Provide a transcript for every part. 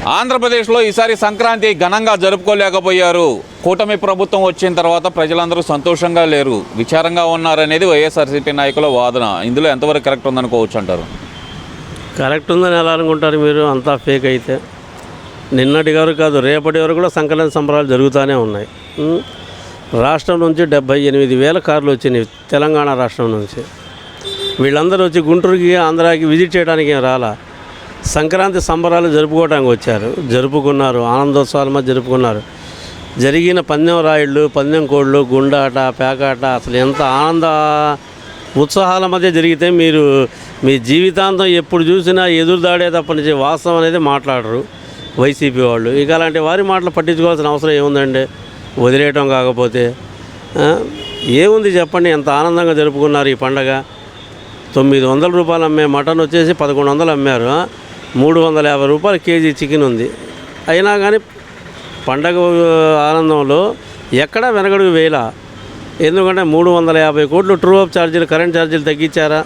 ఆంధ్రప్రదేశ్లో ఈసారి సంక్రాంతి ఘనంగా జరుపుకోలేకపోయారు. కూటమి ప్రభుత్వం వచ్చిన తర్వాత ప్రజలందరూ సంతోషంగా లేరు, విచారంగా ఉన్నారనేది వైఎస్ఆర్సీపీ నాయకుల వాదన. ఇందులో ఎంతవరకు కరెక్ట్ ఉందనుకోవచ్చు అంటారు? కరెక్ట్ ఉందని ఎలా అనుకుంటారు మీరు? అంతా ఫేక్ అయితే నిన్నటి వరకు కాదు, రేపటి వరకు కూడా సంక్రాంతి సంబరాలు జరుగుతూనే ఉన్నాయి. రాష్ట్రం నుంచి 78,000 కార్లు వచ్చినాయి తెలంగాణ రాష్ట్రం నుంచి. వీళ్ళందరూ వచ్చి గుంటూరుకి ఆంధ్రాకి విజిట్ చేయడానికి రాలా, సంక్రాంతి సంబరాలు జరుపుకోవడానికి వచ్చారు. జరుపుకున్నారు, ఆనందోత్సవాల మధ్య జరుపుకున్నారు. జరిగిన పందెం రాయిళ్ళు, పందెం కోళ్ళు, గుండాట, పేకాట, అసలు ఎంత ఆనంద ఉత్సాహాల మధ్య జరిగితే మీరు మీ జీవితాంతం ఎప్పుడు చూసినా ఎదురుదాడే తప్ప నుంచి వాస్తవం అనేది మాట్లాడరు వైసీపీ వాళ్ళు. ఇక అలాంటి వారి మాటలు పట్టించుకోవాల్సిన అవసరం ఏముందండి? వదిలేయటం కాకపోతే ఏముంది చెప్పండి? ఎంత ఆనందంగా జరుపుకున్నారు ఈ పండగ. 900 రూపాయలు అమ్మే మటన్ వచ్చేసి 1100 అమ్మారు. 350 రూపాయలు కేజీ చికెన్ ఉంది. అయినా కానీ పండగ ఆనందంలో ఎక్కడా వెనకడుగు వేయల. ఎందుకంటే 350 కోట్లు ట్రూ అప్ ఛార్జీలు, కరెంట్ ఛార్జీలు తగ్గించారా?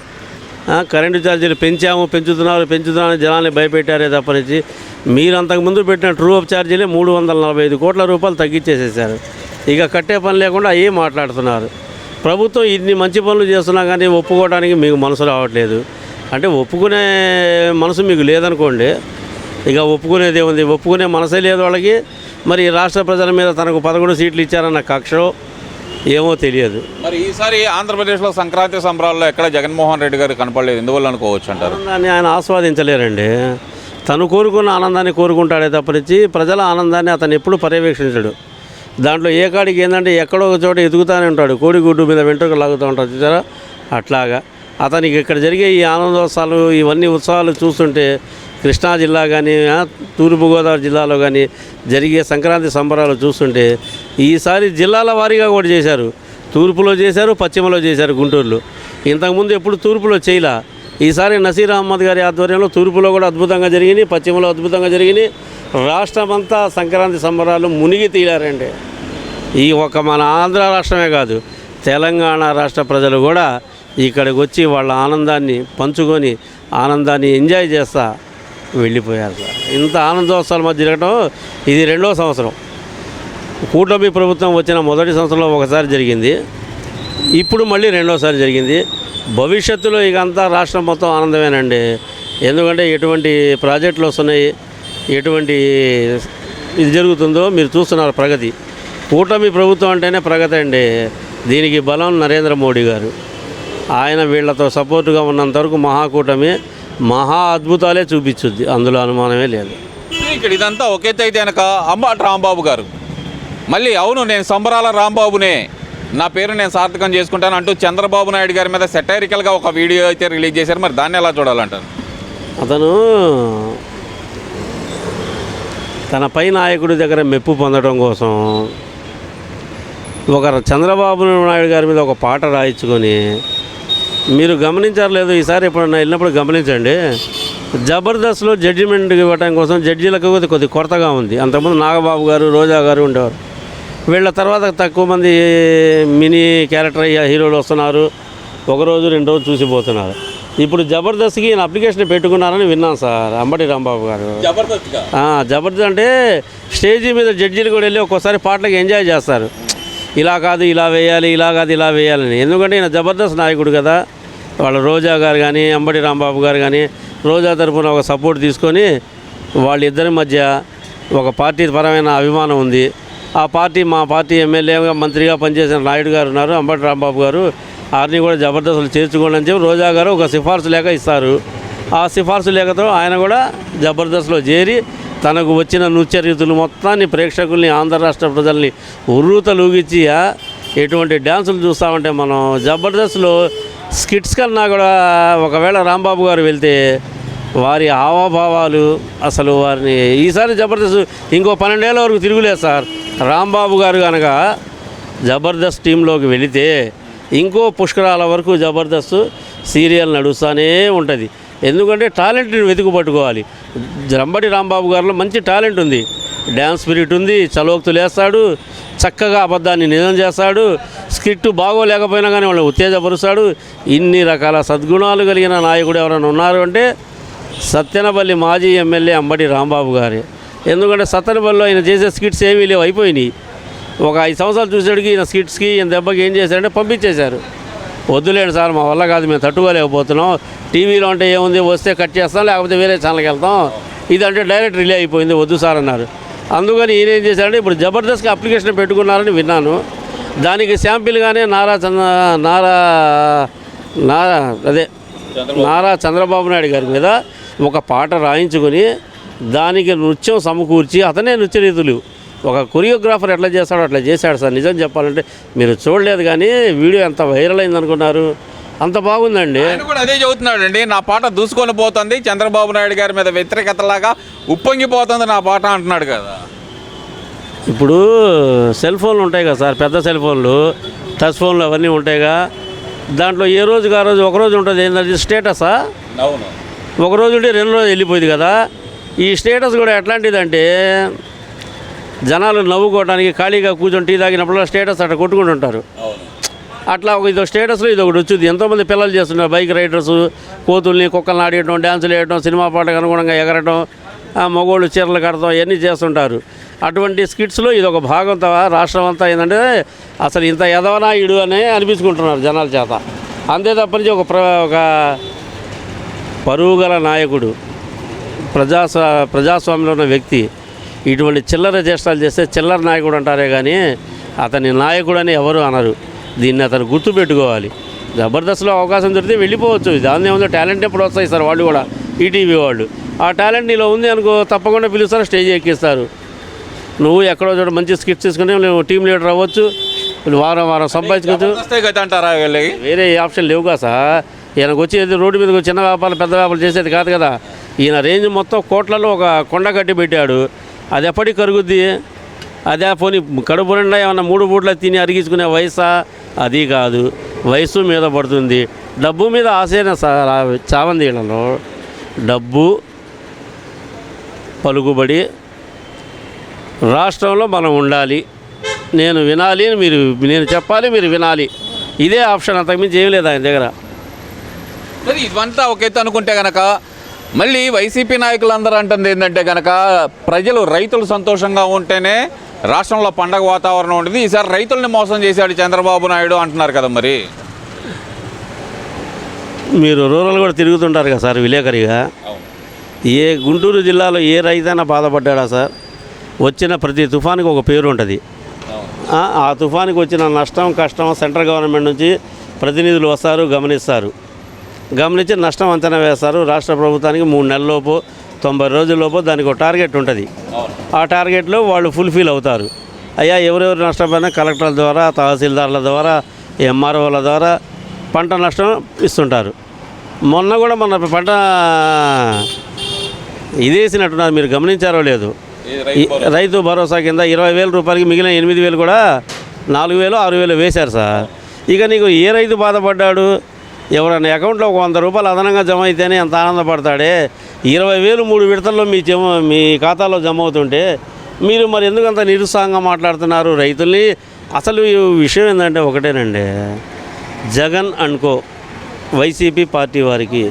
కరెంటు ఛార్జీలు పెంచుతున్నారని జనాన్ని భయపెట్టారే తప్పనిచ్చి మీరు అంతకుముందు పెట్టిన ట్రూ అప్ ఛార్జీలే 345 కోట్ల రూపాయలు తగ్గించేసేసారు. ఇక కట్టే పని లేకుండా అయ్యే మాట్లాడుతున్నారు. ప్రభుత్వం ఇన్ని మంచి పనులు చేస్తున్నా కానీ ఒప్పుకోవడానికి మీకు మనసు రావట్లేదు. అంటే ఒప్పుకునే మనసు మీకు లేదనుకోండి, ఇక ఒప్పుకునేది ఏముంది? ఒప్పుకునే మనసే లేదు వాళ్ళకి. మరి రాష్ట్ర ప్రజల మీద తనకు 11 సీట్లు ఇచ్చారన్న కక్షలో ఏమో తెలియదు. మరి ఈసారి ఆంధ్రప్రదేశ్లో సంక్రాంతి సంబరాల్లో ఎక్కడ జగన్మోహన్ రెడ్డి గారు కనపడలేదు, ఎందువల్ల అనుకోవచ్చు అంటారు? ఆనందాన్ని ఆయన ఆస్వాదించలేరండి. తను కోరుకున్న ఆనందాన్ని కోరుకుంటాడే తప్పనిచ్చి ప్రజల ఆనందాన్ని అతను ఎప్పుడు పర్యవేక్షించడు. దాంట్లో ఏ కాడికి ఏంటంటే ఎక్కడో ఒక చోట ఎదుగుతూనే ఉంటాడు, కోడిగుడ్డు మీద వెంట్రుకలు లాగుతూ ఉంటాడు చూసారా, అట్లాగా అతనికి ఇక్కడ జరిగే ఈ ఆనందోత్సవాలు, ఇవన్నీ ఉత్సవాలు చూస్తుంటే కృష్ణా జిల్లా కానీ తూర్పుగోదావరి జిల్లాలో కానీ జరిగే సంక్రాంతి సంబరాలు చూస్తుంటే ఈసారి జిల్లాల వారీగా కూడా చేశారు. తూర్పులో చేశారు, పశ్చిమలో చేశారు గుంటూరులో. ఇంతకుముందు ఎప్పుడు తూర్పులో చేయలా. ఈసారి నసీర్ అహ్మద్ గారి ఆధ్వర్యంలో తూర్పులో కూడా అద్భుతంగా జరిగినాయి, పశ్చిమలో అద్భుతంగా జరిగినాయి. రాష్ట్రమంతా సంక్రాంతి సంబరాలు మునిగి తీరారండి. ఈ ఒక మన ఆంధ్ర రాష్ట్రమే కాదు, తెలంగాణ రాష్ట్ర ప్రజలు కూడా ఇక్కడికి వచ్చి వాళ్ళ ఆనందాన్ని పంచుకొని ఆనందాన్ని ఎంజాయ్ చేస్తా వెళ్ళిపోయారు సార్. ఇంత ఆనందోత్సవాల మధ్య జరగడం ఇది 2వ సంవత్సరం. కూటమి ప్రభుత్వం వచ్చిన మొదటి సంవత్సరంలో ఒకసారి జరిగింది, ఇప్పుడు మళ్ళీ 2వసారి జరిగింది. భవిష్యత్తులో ఇక అంతా రాష్ట్రం మొత్తం ఆనందమేనండి. ఎందుకంటే ఎటువంటి ప్రాజెక్టులు వస్తున్నాయి, ఎటువంటి ఇది జరుగుతుందో మీరు చూస్తున్నారు. ప్రగతి, కూటమి ప్రభుత్వం అంటేనే ప్రగతి అండి. దీనికి బలం నరేంద్ర మోడీ గారు. ఆయన వీళ్లతో సపోర్టుగా ఉన్నంతవరకు మహాకూటమి మహా అద్భుతాలే చూపించుద్ది, అందులో అనుమానమే లేదు. ఇక్కడ ఇదంతా ఒకెత్తి అయితే కనుక అంబటి రాంబాబు గారు మళ్ళీ అవును నేను సంబరాల రాంబాబునే, నా పేరు నేను సార్థకం చేసుకుంటాను అంటూ చంద్రబాబు నాయుడు గారి మీద సెటైరికల్గా ఒక వీడియో అయితే రిలీజ్ చేశారు. మరి దాన్ని ఎలా చూడాలంటారు? అతను తన పై నాయకుడి దగ్గర మెప్పు పొందడం కోసం ఒక చంద్రబాబు నాయుడు గారి మీద ఒక పాట రాయించుకొని, మీరు గమనించారు లేదు, ఈసారి ఎప్పుడన్నా వెళ్ళినప్పుడు గమనించండి, జబర్దస్త్లో జడ్జిమెంట్ ఇవ్వడం కోసం జడ్జీలకు కొద్ది కొరతగా ఉంది. అంతకుముందు నాగబాబు గారు, రోజా గారు ఉండేవారు. వీళ్ళ తర్వాత తక్కువ మంది మినీ క్యారెక్టర్ హీరోలు వస్తున్నారు, ఒకరోజు 2 రోజులు చూసిపోతున్నారు. ఇప్పుడు జబర్దస్త్కి అప్లికేషన్ పెట్టుకున్నారని విన్నాను సార్, అంబటి రాంబాబు గారు. జబర్దస్త్ అంటే స్టేజీ మీద జడ్జీలు కూడా వెళ్ళి ఒక్కోసారి పాటలకు ఎంజాయ్ చేస్తారు. ఇలా కాదు ఇలా వేయాలి, ఇలా కాదు ఇలా వేయాలని. ఎందుకంటే ఈయన జబర్దస్త్ నాయకుడు కదా. వాళ్ళ రోజా గారు కానీ అంబటి రాంబాబు గారు కానీ రోజా తరఫున ఒక సపోర్ట్ తీసుకొని వాళ్ళిద్దరి మధ్య ఒక పార్టీ పరమైన అభిమానం ఉంది. ఆ పార్టీ మా పార్టీ ఎమ్మెల్యేగా మంత్రిగా పనిచేసిన నాయుడు గారు ఉన్నారు, అంబటి రాంబాబు గారు. వారిని కూడా జబర్దస్త్లు చేర్చుకోండి అని చెప్పి రోజా గారు ఒక సిఫార్సు లేఖ ఇస్తారు. ఆ సిఫార్సు లేఖతో ఆయన కూడా జబర్దస్త్లో చేరి తనకు వచ్చిన నృత్య రీతులు మొత్తాన్ని ప్రేక్షకుల్ని, ఆంధ్ర రాష్ట్ర ప్రజల్ని ఉర్రూతలూగించి ఎటువంటి డ్యాన్సులు చూస్తామంటే మనం జబర్దస్త్లో స్కిట్స్ కన్నా కూడా ఒకవేళ రాంబాబు గారు వెళ్తే వారి హావభావాలు అసలు వారిని ఈసారి జబర్దస్త్ ఇంకో 12 ఏళ్ళ వరకు తిరుగులేదు సార్. రాంబాబు గారు కనుక జబర్దస్త్ టీంలోకి వెళితే ఇంకో పుష్కరాల వరకు జబర్దస్త్ సీరియల్ నడుస్తూనే ఉంటుంది. ఎందుకంటే టాలెంట్ని వెతుకు పట్టుకోవాలి. అంబటి రాంబాబు గారిలో మంచి టాలెంట్ ఉంది, డ్యాన్స్ స్పిరిట్ ఉంది, చలోక్తులు వేస్తాడు, చక్కగా అబద్ధాన్ని నిజం చేస్తాడు, స్క్రిప్ట్ బాగోలేకపోయినా కానీ వాళ్ళని ఉత్తేజపరుస్తాడు. ఇన్ని రకాల సద్గుణాలు కలిగిన నాయకుడు ఎవరైనా ఉన్నారు అంటే సత్తెనపల్లి మాజీ ఎమ్మెల్యే అంబటి రాంబాబు గారే. ఎందుకంటే సత్తెనపల్లిలో ఆయన చేసే స్కిట్స్ ఏమీ లేవు, అయిపోయినాయి. ఒక 5 సంవత్సరాలు చూసేటికి ఈయన స్కిట్స్కి ఈయన దెబ్బకి ఏం చేశారంటే పంపించేశారు. వద్దులేండి సార్, మా వల్ల కాదు, మేము తట్టుకోలేకపోతున్నాం, టీవీలో అంటే ఏముంది, వస్తే కట్ చేస్తాం, లేకపోతే వేరే ఛానల్కి వెళ్తాం, ఇదంటే డైరెక్ట్ రిలే అయిపోయింది, వద్దు సార్ అన్నారు. అందుకని ఈయన ఏం చేశారంటే ఇప్పుడు జబర్దస్త్కి అప్లికేషన్ పెట్టుకున్నారని విన్నాను. దానికి శాంపిల్గానే నారా చంద్రబాబు నాయుడు గారి మీద ఒక పాట రాయించుకొని దానికి నృత్యం సమకూర్చి అతనే నృత్య రీతులు ఒక కొరియోగ్రాఫర్ ఎట్లా చేస్తాడో అట్లా చేశాడు సార్. నిజం చెప్పాలంటే మీరు చూడలేదు కానీ వీడియో ఎంత వైరల్ అయింది అనుకున్నారు, అంత బాగుందండి. ఆయన కూడా అదే చెబుతున్నాడండి, నా పాట దూసుకొని పోతుంది, చంద్రబాబు నాయుడు గారి మీద వ్యతిరేకతలాగా ఉప్పొంగిపోతుంది నా పాట అంటున్నాడు కదా. ఇప్పుడు సెల్ ఫోన్లు ఉంటాయి కదా సార్, పెద్ద సెల్ ఫోన్లు, టచ్ ఫోన్లు అవన్నీ ఉంటాయిగా, దాంట్లో ఏ రోజుకి ఆ రోజు ఒకరోజు ఉంటుంది, ఏంటంటే స్టేటసా, అవును, ఒకరోజు ఉంటే 2 రోజులు వెళ్ళిపోయింది కదా. ఈ స్టేటస్ కూడా ఎట్లాంటిదంటే జనాలు నవ్వుకోవడానికి ఖాళీగా కూర్చొని టీ తాగినప్పుడు స్టేటస్ అట్లా కొట్టుకుంటుంటారు. అట్లా ఇదో స్టేటస్లో ఇది ఒకటి వచ్చింది. ఎంతోమంది పిల్లలు చేస్తున్నారు, బైక్ రైడర్స్, కోతుల్ని కుక్కల్ని ఆడేయడం, డ్యాన్సులు వేయడం, సినిమా పాటకు అనుగుణంగా ఎగరడం, మగోళ్ళు చీరలు కడతాం, ఇవన్నీ చేస్తుంటారు. అటువంటి స్కిట్స్లో ఇది ఒక భాగం. రాష్ట్రం అంతా ఏంటంటే అసలు ఇంత ఎదవనాయుడు అని అనిపించుకుంటున్నారు జనాల చేత. అంతే తప్పనించి ఒక పరువు గల నాయకుడు, ప్రజాస్వామ్యంలో ఉన్న వ్యక్తి ఇటువంటి చిల్లర చేష్టాలు చేస్తే చిల్లర నాయకుడు అంటారే కానీ అతని నాయకుడు అని ఎవరు అనరు. దీన్ని అతను గుర్తుపెట్టుకోవాలి. జబర్దస్త్లో అవకాశం దొరికితే వెళ్ళిపోవచ్చు, దాన్ని ఏముందో టాలెంట్ ఎప్పుడు వస్తాయి సార్ వాళ్ళు కూడా, ఈటీవీ వాళ్ళు. ఆ టాలెంట్ నీలో ఉంది అనుకో, తప్పకుండా పిలుస్తారు, స్టేజ్ ఎక్కిస్తారు. నువ్వు ఎక్కడో చోట మంచి స్కిట్స్ తీసుకుని నువ్వు టీమ్ లీడర్ అవ్వచ్చు, వారం సంపాదించుకోవచ్చు. అంటారా వేరే ఆప్షన్ లేవుగా సార్. ఈయనకు వచ్చి రోడ్డు మీద చిన్న వ్యాపారాలు పెద్ద వ్యాపారాలు చేసేది కాదు కదా. ఈయన రేంజ్ మొత్తం కోట్లలో ఒక కొండ కట్టి పెట్టాడు. అది ఎప్పటికి కరుగుద్ది? అదే పోనీ కడుపు నిండా ఏమన్నా 3 పూట్ల తిని అరిగించుకునే వయసా? అది కాదు, వయసు మీద పడుతుంది. డబ్బు మీద ఆశైన చావందీళ్ళలో డబ్బు, పలుకుబడి, రాష్ట్రంలో మనం ఉండాలి, నేను వినాలి, నేను చెప్పాలి, మీరు వినాలి, ఇదే ఆప్షన్. అంతకుమించి ఏం లేదు ఆయన దగ్గర. మరి ఇదంతా ఒకైతే అనుకుంటే కనుక మళ్ళీ వైసీపీ నాయకులందరూ అంటుంది ఏంటంటే కనుక ప్రజలు, రైతులు సంతోషంగా ఉంటేనే రాష్ట్రంలో పండగ వాతావరణం ఉంటుంది, ఈసారి రైతుల్ని మోసం చేశాడు చంద్రబాబు నాయుడు అంటున్నారు కదా. మరి మీరు రూరల్ కూడా తిరుగుతుంటారు కదా సార్ విలేకరిగా, ఏ గుంటూరు జిల్లాలో ఏ రైతైనా బాధపడ్డా సార్? వచ్చిన ప్రతి తుఫానికి ఒక పేరు ఉంటుంది. ఆ తుఫానికి వచ్చిన నష్టం, కష్టం సెంట్రల్ గవర్నమెంట్ నుంచి ప్రతినిధులు వస్తారు, గమనించి నష్టం అంచనా వేస్తారు. రాష్ట్ర ప్రభుత్వానికి 3 నెలల్లోపు 90 రోజుల్లోపు దానికి ఒక టార్గెట్ ఉంటుంది. ఆ టార్గెట్లో వాళ్ళు ఫుల్ఫిల్ అవుతారు. అయ్యా ఎవరెవరు నష్టపోయినా కలెక్టర్ల ద్వారా, తహసీల్దార్ల ద్వారా, ఎంఆర్ఓల ద్వారా పంట నష్టం ఇస్తుంటారు. మొన్న కూడా పంట ఇదేసినట్టున్నారు, మీరు గమనించారో లేదు. రైతు భరోసా కింద 20,000 రూపాయలకి మిగిలిన 8,000 కూడా 4,000, 6,000 వేశారు సార్. ఇక నీకు ఏ రైతు బాధపడ్డాడు? ఎవరైనా అకౌంట్లో 100 రూపాయలు అదనంగా జమ అయితేనే ఎంత ఆనందపడతాడే. 20,000 3 విడతల్లో మీ ఖాతాలో జమ అవుతుంటే మీరు మరి ఎందుకంత నిరుత్సాహంగా మాట్లాడుతున్నారు రైతుల్ని? అసలు విషయం ఏంటంటే ఒకటేనండి, జగన్ అనుకో వైసీపీ పార్టీ వారికి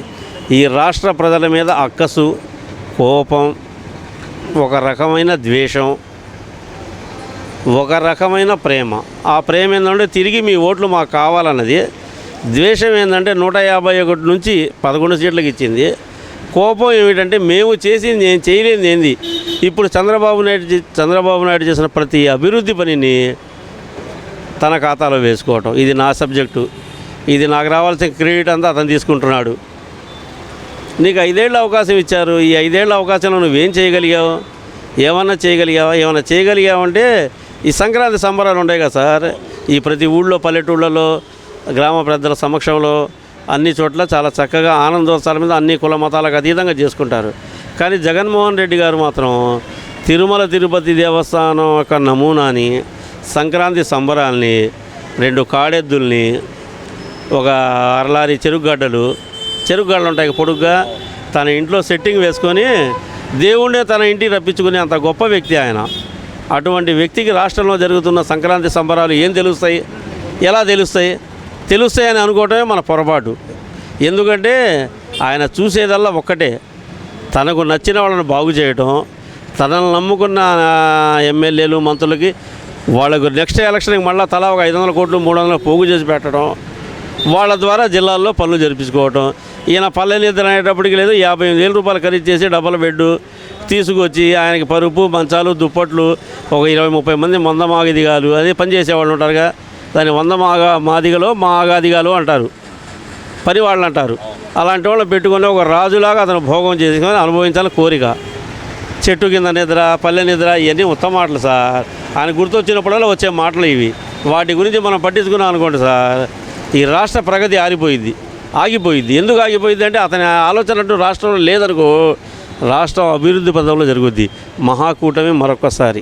ఈ రాష్ట్ర ప్రజల మీద అక్కసు, కోపం, ఒక రకమైన ద్వేషం, ఒక రకమైన ప్రేమ. ఆ ప్రేమ ఏంటంటే తిరిగి మీ ఓట్లు మాకు కావాలన్నది. ద్వేషం ఏంటంటే 151 నుంచి 11 సీట్లకు ఇచ్చింది. కోపం ఏమిటంటే మేము చేసింది, నేను చేయలేనిది ఏంది? ఇప్పుడు చంద్రబాబు నాయుడు చేసిన ప్రతి అభివృద్ధి పనిని తన ఖాతాలో వేసుకోవటం, ఇది నా సబ్జెక్టు, ఇది నాకు రావాల్సిన క్రెడిట్ అంతా అతను తీసుకుంటున్నాడు. నీకు 5 ఏళ్ళ అవకాశం ఇచ్చారు. ఈ 5 ఏళ్ళ అవకాశంలో నువ్వేం చేయగలిగావు? ఏమన్నా చేయగలిగావంటే ఈ సంక్రాంతి సంబరాలు ఉంటాయి కదా సార్, ఈ ప్రతి ఊళ్ళో, పల్లెటూళ్ళలో, గ్రామ పెద్దల సమక్షంలో అన్ని చోట్ల చాలా చక్కగా ఆనందోత్సవాల మీద అన్ని కుల మతాలకు అతీతంగా చేసుకుంటారు. కానీ జగన్మోహన్ రెడ్డి గారు మాత్రం తిరుమల తిరుపతి దేవస్థానం యొక్క నమూనాని, సంక్రాంతి సంబరాల్ని, 2 కాడెద్దుల్ని, ఒక అరలారి చెరుకుగడ్డలు ఉంటాయి పొడుగ్గా, తన ఇంట్లో సెట్టింగ్ వేసుకొని దేవుణ్ణే తన ఇంటికి రప్పించుకునే అంత గొప్ప వ్యక్తి ఆయన. అటువంటి వ్యక్తికి రాష్ట్రంలో జరుగుతున్న సంక్రాంతి సంబరాలు ఏం తెలుస్తాయి? ఎలా తెలుస్తాయని అనుకోవటమే మన పొరపాటు. ఎందుకంటే ఆయన చూసేదల్లా ఒక్కటే, తనకు నచ్చిన వాళ్ళని బాగు చేయటం, తనను నమ్ముకున్న ఎమ్మెల్యేలు మంత్రులకి వాళ్ళకు నెక్స్ట్ ఎలక్షన్కి మళ్ళీ తలా ఒక 500 కోట్లు 300 పోగు చేసి పెట్టడం, వాళ్ళ ద్వారా జిల్లాల్లో పనులు జరిపించుకోవటం. ఈయన పల్లెనిద్ర అనేటప్పటికి లేదు 58,000 రూపాయలు ఖరీదు చేసి డబల్ బెడ్ తీసుకొచ్చి ఆయనకి పరుపు మంచాలు దుప్పట్లు ఒక 20-30 మంది మందమాగదిగాలు అదే పని చేసేవాళ్ళు ఉంటారుగా, దాన్ని మాదిగలో మాగాదిగాలు అంటారు, పని వాళ్ళు అంటారు. అలాంటి వాళ్ళు పెట్టుకుని ఒక రాజులాగా అతను భోగం చేసుకొని అనుభవించాలని కోరిక. చెట్టు కింద నిద్ర, పల్లె నిద్ర, ఇవన్నీ ఉత్తమ మాటలు సార్. ఆయన గుర్తొచ్చినప్పుడల్లా వచ్చే మాటలు ఇవి. వాటి గురించి మనం పట్టించుకున్నాం అనుకోండి సార్, ఈ రాష్ట్ర ప్రగతి ఆగిపోయింది. ఎందుకు ఆగిపోయింది అంటే అతని ఆలోచన అంటూ రాష్ట్రంలో లేదనుకో, రాష్ట్రం అభివృద్ధి పదంలో జరుగుద్ది. మహాకూటమి మరొకసారి.